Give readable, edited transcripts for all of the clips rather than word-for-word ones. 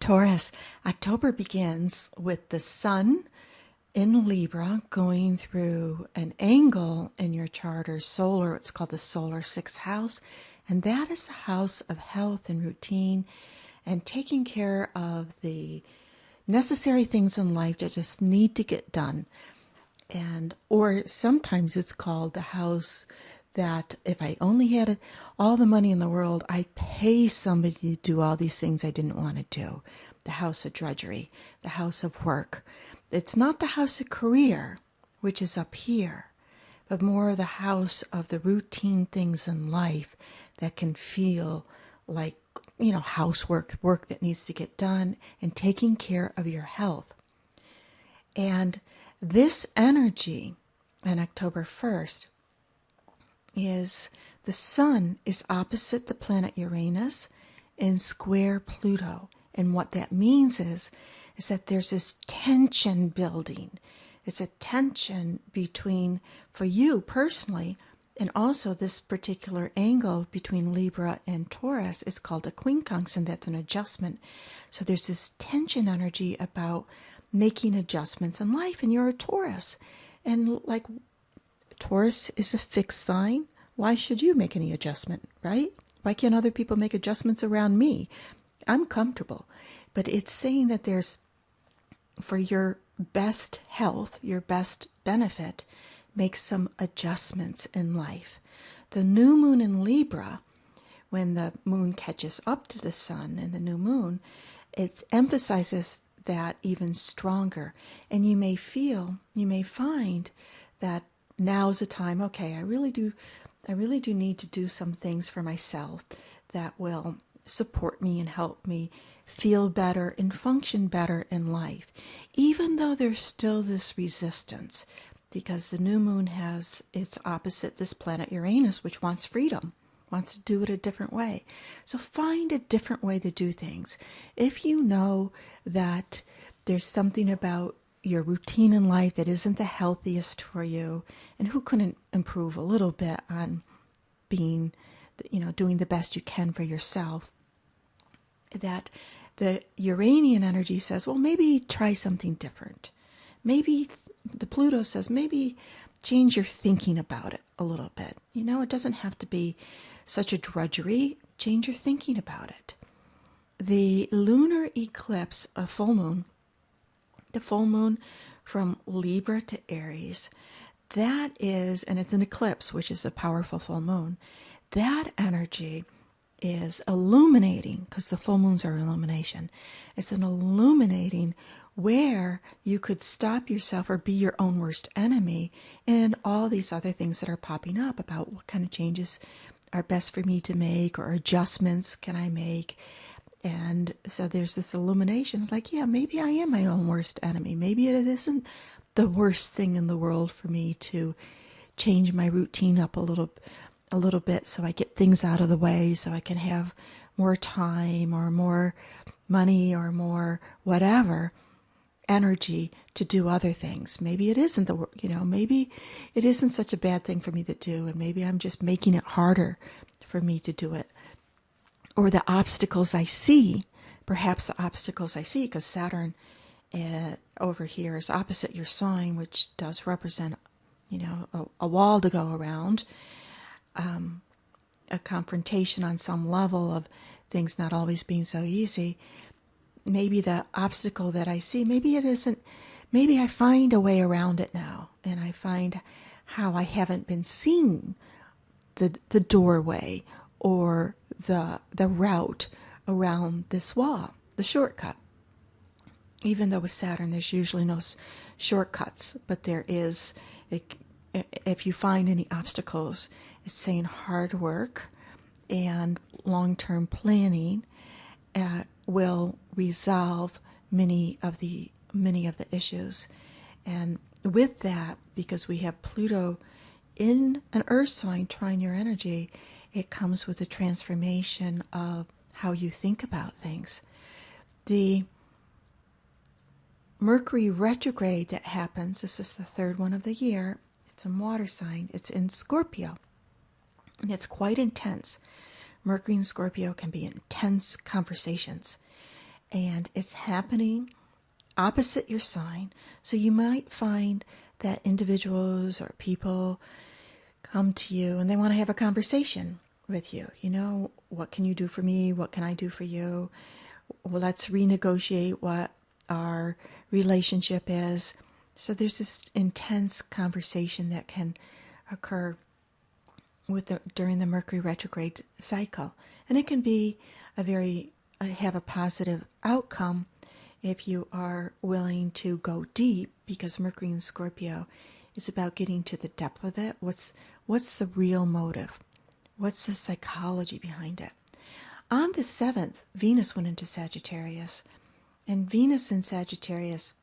Taurus, October begins with the sun in Libra going through an angle in your chart or solar. It's called the solar sixth house. And that is the house of health and routine and taking care of the necessary things in life that just need to get done. And or sometimes it's called the house that if I only had all the money in the world, I'd pay somebody to do all these things I didn't want to do. The house of drudgery, the house of work. It's not the house of career, which is up here, but more the house of the routine things in life that can feel like, housework, work that needs to get done, and taking care of your health. And this energy on October 1st is the sun is opposite the planet Uranus and square Pluto. And what that means is that there's this tension building. It's a tension between, for you personally, and also this particular angle between Libra and Taurus is called a quincunx, and that's an adjustment. So there's this tension energy about making adjustments in life, and you're a Taurus. And like Taurus is a fixed sign. Why should you make any adjustment, right? Why can't other people make adjustments around me? I'm comfortable. But it's saying that there's, for your best health, your best benefit, make some adjustments in life. The new moon in Libra, when the moon catches up to the sun and the new moon, it emphasizes that even stronger. And you may find that now's the time, okay, I really do need to do some things for myself that will support me and help me feel better and function better in life, even though there's still this resistance, because the new moon has its opposite, this planet Uranus, which wants freedom, wants to do it a different way. So find a different way to do things. If you know that there's something about your routine in life that isn't the healthiest for you, and who couldn't improve a little bit on being, doing the best you can for yourself, that the Uranian energy says, well, maybe try something different. Maybe the Pluto says, maybe change your thinking about it a little bit. It doesn't have to be such a drudgery. Change your thinking about it. The lunar eclipse, a full moon, the full moon from Libra to Aries, that is, and it's an eclipse, which is a powerful full moon, that energy is illuminating, because the full moons are illumination. It's an illuminating where you could stop yourself or be your own worst enemy, and all these other things that are popping up about what kind of changes are best for me to make, or adjustments can I make. And so there's this illumination. It's like, yeah, maybe I am my own worst enemy. Maybe it isn't the worst thing in the world for me to change my routine up a little bit so I get things out of the way, so I can have more time or more money or more whatever energy to do other things. Maybe it isn't maybe it isn't such a bad thing for me to do, and maybe I'm just making it harder for me to do it. Or the obstacles I see, perhaps the obstacles I see, because Saturn over here is opposite your sign, which does represent, a wall to go around, a confrontation on some level of things not always being so easy. Maybe the obstacle that I see, maybe it isn't, maybe I find a way around it now, and I find how I haven't been seeing the doorway or the route around this wall, the shortcut. Even though with Saturn there's usually no shortcuts, but there is, if you find any obstacles, it's saying hard work and long-term planning will resolve many of the issues. And with that, because we have Pluto in an earth sign trying your energy, it comes with a transformation of how you think about things. The Mercury retrograde that happens, this is the third one of the year, it's a water sign, it's in Scorpio, and it's quite intense. Mercury and Scorpio can be intense conversations. and it's happening opposite your sign. So you might find that individuals or people come to you and they want to have a conversation with you. You know, what can you do for me? What can I do for you? Well, let's renegotiate what our relationship is. So there's this intense conversation that can occur during the Mercury retrograde cycle, and it can be have a positive outcome if you are willing to go deep, because Mercury in Scorpio is about getting to the depth of it. What's the real motive? What's the psychology behind it? On the 7th, Venus went into Sagittarius, and Venus in Sagittarius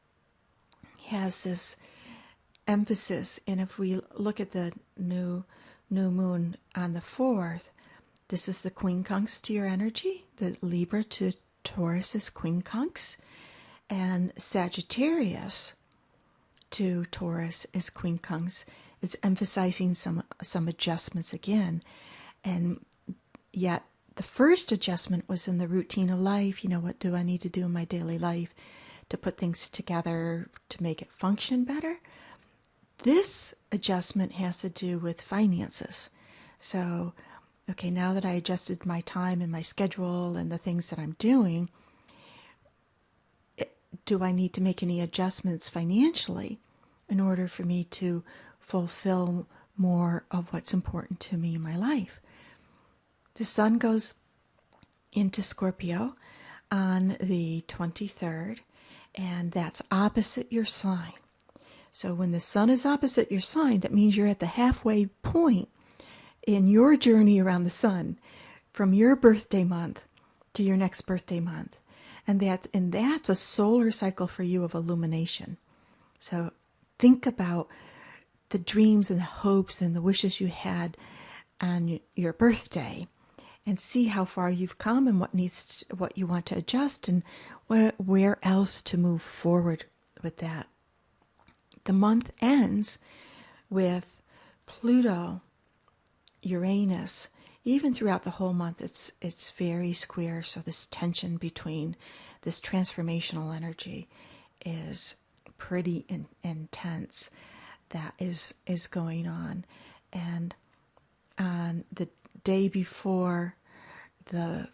has this emphasis. And if we look at the new moon on the 4th, this is the quincunx to your energy. The Libra to Taurus is quincunx, and Sagittarius to Taurus is quincunx. It's emphasizing some adjustments again, and yet the first adjustment was in the routine of life. You know, what do I need to do in my daily life to put things together to make it function better? This adjustment has to do with finances. So, okay, now that I adjusted my time and my schedule and the things that I'm doing, do I need to make any adjustments financially in order for me to fulfill more of what's important to me in my life? The sun goes into Scorpio on the 23rd, and that's opposite your sign. So when the sun is opposite your sign, that means you're at the halfway point in your journey around the sun, from your birthday month to your next birthday month. And that's a solar cycle for you of illumination. So think about the dreams and the hopes and the wishes you had on your birthday, and see how far you've come and what you want to adjust, and where else to move forward with that. The month ends with Pluto, Uranus. Even throughout the whole month, it's very square. So this tension between this transformational energy is pretty intense. That is going on. And on the day before the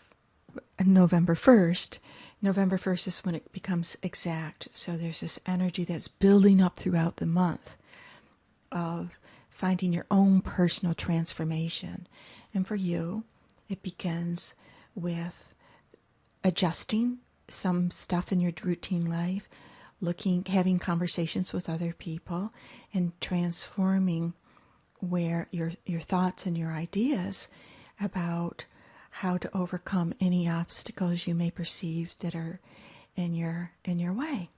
November 1st is when it becomes exact. So there's this energy that's building up throughout the month of finding your own personal transformation. And for you, it begins with adjusting some stuff in your routine life, having conversations with other people, and transforming where your thoughts and your ideas about how to overcome any obstacles you may perceive that are in your way.